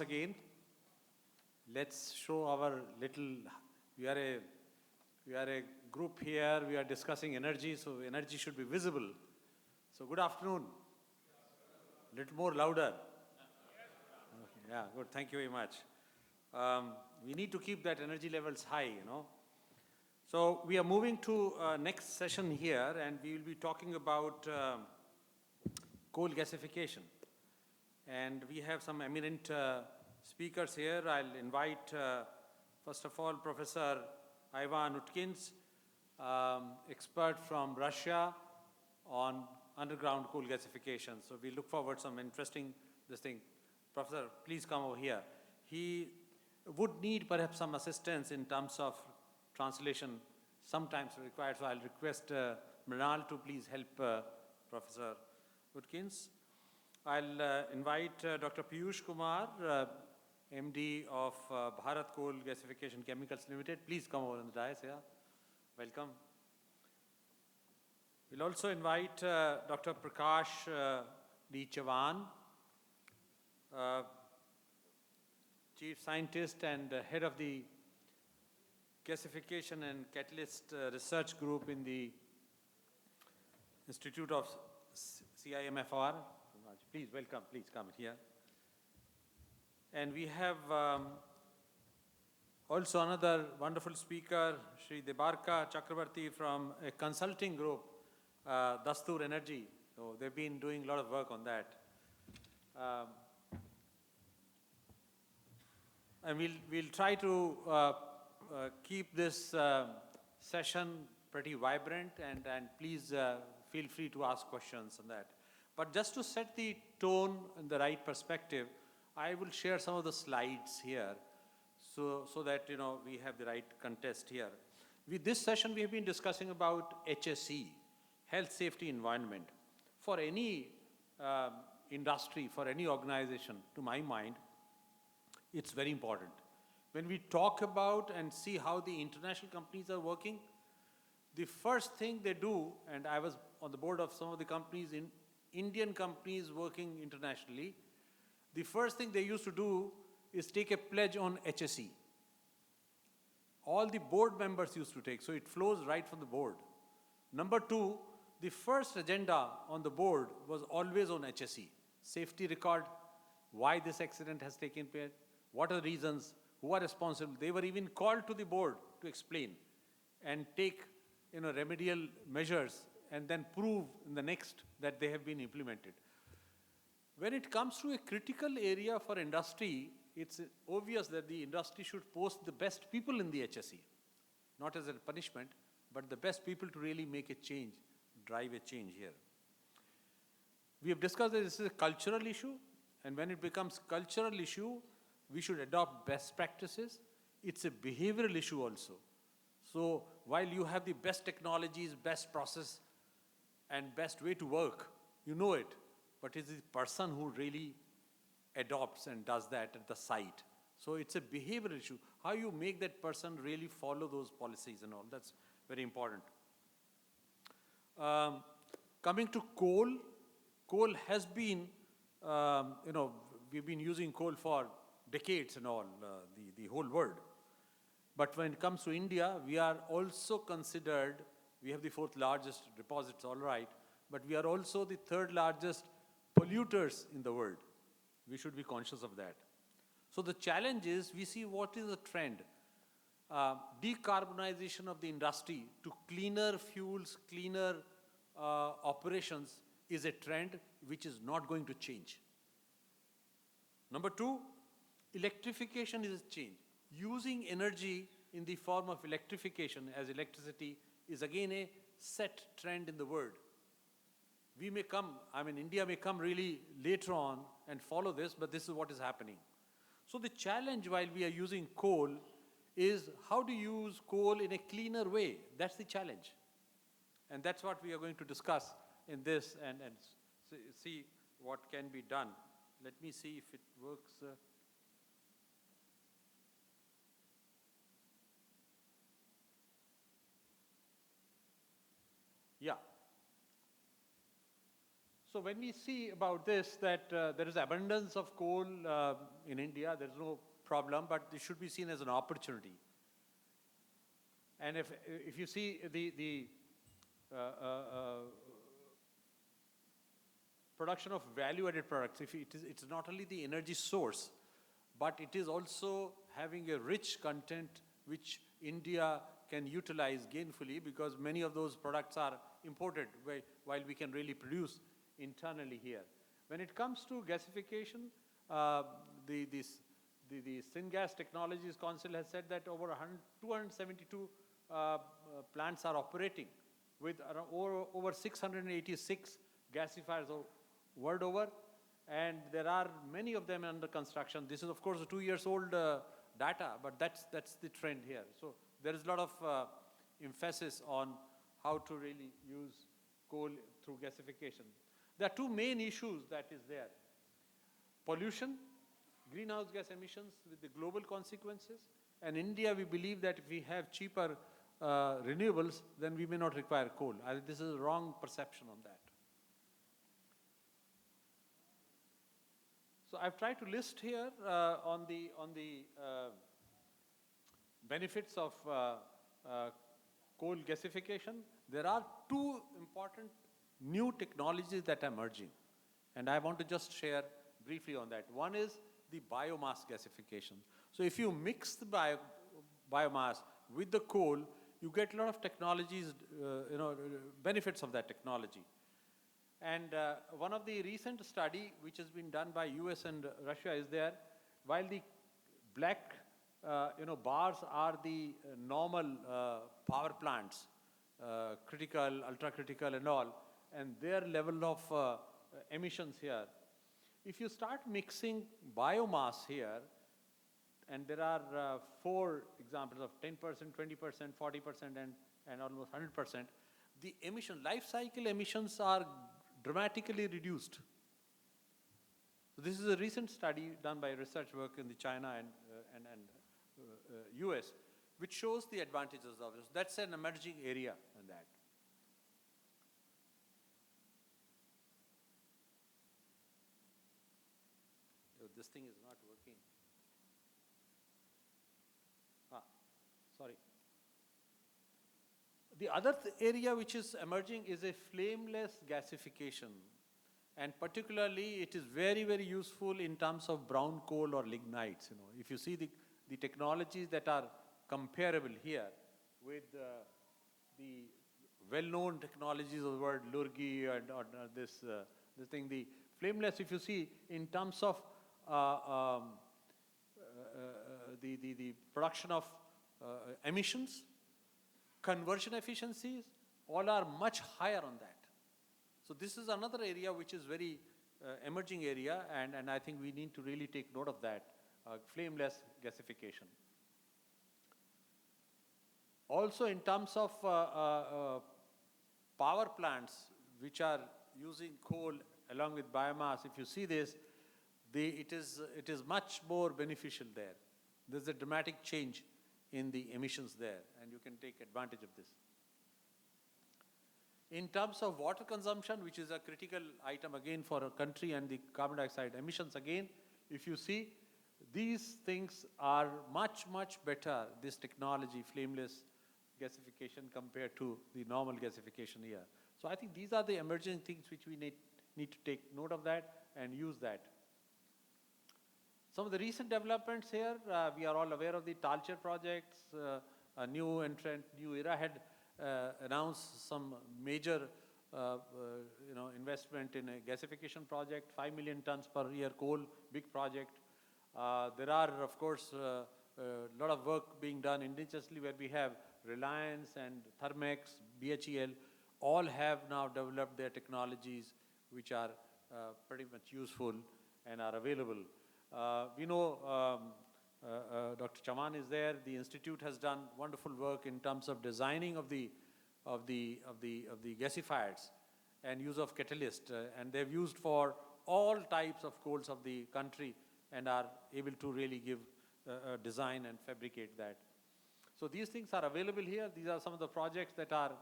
Again, let's show our little, we are a group here, we are discussing energy, so energy should be visible. So good afternoon. Little more louder. Okay, yeah, good, thank you very much. We need to keep that energy levels high, So we are moving to next session here, and we will be talking about coal gasification. And we have some eminent speakers here. I'll invite, first of all, Professor Ivan Utkin, expert from Russia on underground coal gasification. So we look forward to some interesting this thing. Professor, please come over here. He would need perhaps some assistance in terms of translation, sometimes required. So I'll request Mrinal to please help Professor Utkins. I'll invite Dr. Peeyush Kumar, MD of Bharat Coal Gasification Chemicals Limited. Please come over on the dais here. Welcome. We'll also invite Dr. Prakash D. Chavan, Chief Scientist and Head of the Gasification and Catalyst Research Group in the Institute of CIMFR. Please welcome, please come here. And we have also another wonderful speaker, Shri Debarka Chakraborty from a consulting group, Dastur Energy. So they've been doing a lot of work on that. And we'll try to keep this session pretty vibrant, and please feel free to ask questions on that. But just to set the tone in the right perspective, I will share some of the slides here so that we have the right context here. With this session, we have been discussing about HSE, health, safety, environment. For any industry, for any organization, to my mind, it's very important. When we talk about and see how the international companies are working, the first thing they do, and I was on the board of some of the companies in Indian companies working internationally, the first thing they used to do is take a pledge on HSE. All the board members used to take, so it flows right from the board. Number two, the first agenda on the board was always on HSE. Safety record, why this accident has taken place, what are the reasons, who are responsible. They were even called to the board to explain and take remedial measures and then prove in the next that they have been implemented. When it comes to a critical area for industry, it's obvious that the industry should post the best people in the HSE, not as a punishment, but the best people to really make a change, drive a change here. We have discussed that this is a cultural issue, and when it becomes cultural issue, we should adopt best practices. It's a behavioral issue also. So while you have the best technologies, best process, and best way to work, you know it, but it's the person who really adopts and does that at the site. So it's a behavioral issue. How you make that person really follow those policies and all, that's very important. Coming to coal, coal has been, we've been using coal for decades and all, the whole world. But when it comes to India, we are also considered, we have the 4th largest deposits, all right, but we are also the 3rd largest polluters in the world. We should be conscious of that. So the challenge is, we see what is the trend. Decarbonization of the industry to cleaner fuels, cleaner operations is a trend which is not going to change. Number two, electrification is a change. Using energy in the form of electrification as electricity is again a set trend in the world. We may come, India may come really later on and follow this, but this is what is happening. So the challenge while we are using coal is how to use coal in a cleaner way. That's the challenge. And that's what we are going to discuss in this and see what can be done. Let me see if it works. Yeah. So when we see about this, that there is abundance of coal in India, there is no problem, but it should be seen as an opportunity. And if you see the production of value-added products, if it's not only the energy source, but it is also having a rich content which India can utilize gainfully, because many of those products are imported while we can really produce internally here. When it comes to gasification, the Syngas Technologies Council has said that over 272 plants are operating with over 686 gasifiers world over, and there are many of them under construction. This is of course a 2 years old data, but that's the trend here. So there is a lot of emphasis on how to really use coal through gasification. There are two main issues that is there. Pollution, greenhouse gas emissions with the global consequences, and India, we believe that if we have cheaper renewables, then we may not require coal. This is a wrong perception on that. So I've tried to list here on the benefits of coal gasification. There are two important new technologies that are emerging, and I want to just share briefly on that. One is the biomass gasification. So if you mix the biomass with the coal, you get a lot of technologies, benefits of that technology. And one of the recent study which has been done by US and Russia is there, while the black bars are the normal power plants, critical, ultra critical and all, and their level of emissions here. If you start mixing biomass here, and there are 4 examples of 10%, 20%, 40%, and almost 100%, the life cycle emissions are dramatically reduced. So this is a recent study done by research work in the China and US, which shows the advantages of this. That's an emerging area in that. This thing is not working. Sorry. The other area which is emerging is a flameless gasification. And particularly, it is very, very useful in terms of brown coal or lignites. If you see the technologies that are comparable here with the well-known technologies of the word Lurgi and this thing, the flameless, if you see in terms of the production of emissions, conversion efficiencies, all are much higher on that. So this is another area which is very emerging area, and I think we need to really take note of that, flameless gasification. Also in terms of power plants which are using coal along with biomass, if you see this, it is much more beneficial there. There's a dramatic change in the emissions there, and you can take advantage of this. In terms of water consumption, which is a critical item again for a country, and the carbon dioxide emissions again, if you see, these things are much, much better, this technology, flameless gasification, compared to the normal gasification here. So I think these are the emerging things which we need to take note of that and use that. Some of the recent developments here, we are all aware of the Talcher projects. A new entrant, New Era had announced some major investment in a gasification project, 5 million tons per year coal, big project. There are, of course, a lot of work being done indigenously, where we have Reliance and Thermex, BHEL, all have now developed their technologies which are pretty much useful and are available. We know Dr. Chavan is there. The institute has done wonderful work in terms of designing of the gasifiers and use of catalyst, and they've used for all types of coals of the country and are able to really give design and fabricate that. So these things are available here. These are some of the projects that are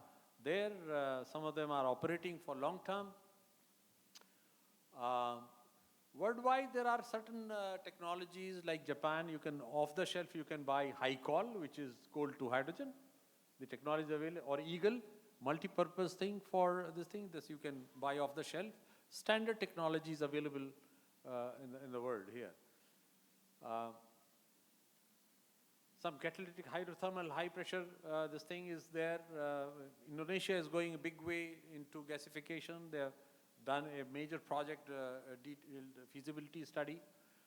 there. Some of them are operating for long term. Worldwide, there are certain technologies like Japan, you can, off the shelf, you can buy high call, which is coal to hydrogen. The technology is available, or Eagle, multi-purpose thing for this you can buy off the shelf. Standard technology is available in the world here. Some catalytic hydrothermal, high pressure, this thing is there. Indonesia is going a big way into gasification. They have done a major project, a detailed feasibility study.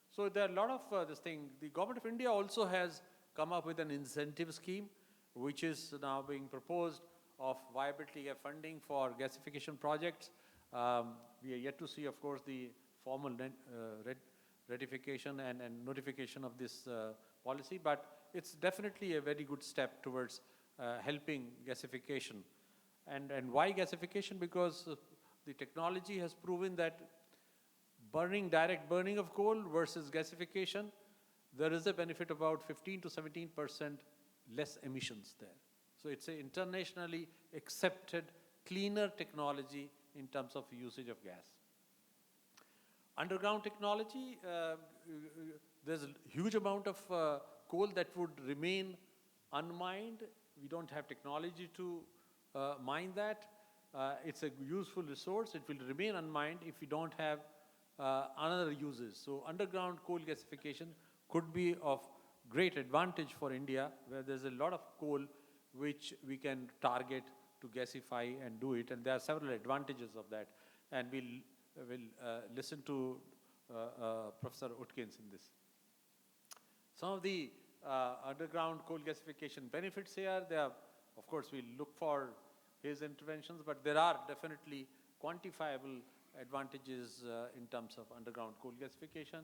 So there are a lot of this thing. The government of India also has come up with an incentive scheme, which is now being proposed of viability of funding for gasification projects. We are yet to see, of course, the formal ratification and notification of this policy, but it's definitely a very good step towards helping gasification. And why gasification? Because the technology has proven that direct burning of coal versus gasification, there is a benefit about 15 to 17% less emissions there. So it's an internationally accepted, cleaner technology in terms of usage of gas. Underground technology, there's a huge amount of coal that would remain unmined. We don't have technology to mine that. It's a useful resource. It will remain unmined if we don't have another uses. So underground coal gasification could be of great advantage for India, where there's a lot of coal which we can target to gasify and do it. And there are several advantages of that. And we'll listen to Professor Utkin in this. Some of the underground coal gasification benefits here, of course, we'll look for his interventions, but there are definitely quantifiable advantages in terms of underground coal gasification.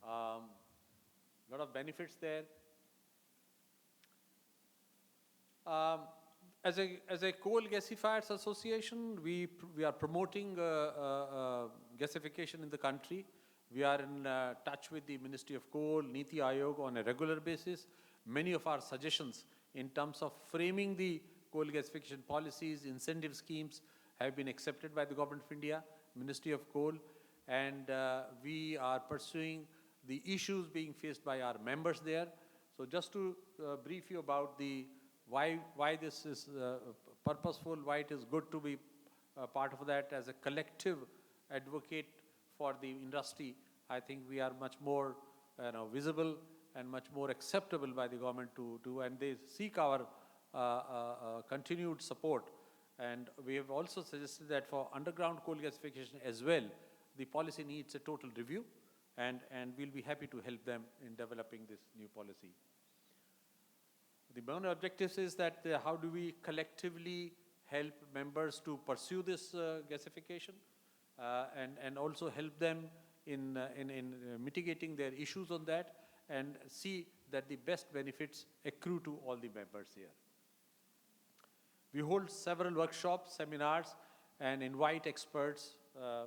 A lot of benefits there. As a Coal Gasifiers Association, we are promoting gasification in the country. We are in touch with the Ministry of Coal, Niti Aayog on a regular basis. Many of our suggestions in terms of framing the coal gasification policies, incentive schemes have been accepted by the Government of India, Ministry of Coal, and we are pursuing the issues being faced by our members there. So just to brief you about why this is purposeful, why it is good to be part of that as a collective advocate for the industry. I think we are much more visible and much more acceptable by the government to and they seek our continued support. And we have also suggested that for underground coal gasification as well, the policy needs a total review, and we'll be happy to help them in developing this new policy. The main objectives is that how do we collectively help members to pursue this gasification and also help them in mitigating their issues on that, and see that the best benefits accrue to all the members here. We hold several workshops, seminars, and invite experts.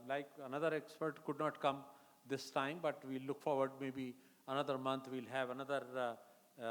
Like another expert could not come this time, but we look forward maybe another month we'll have another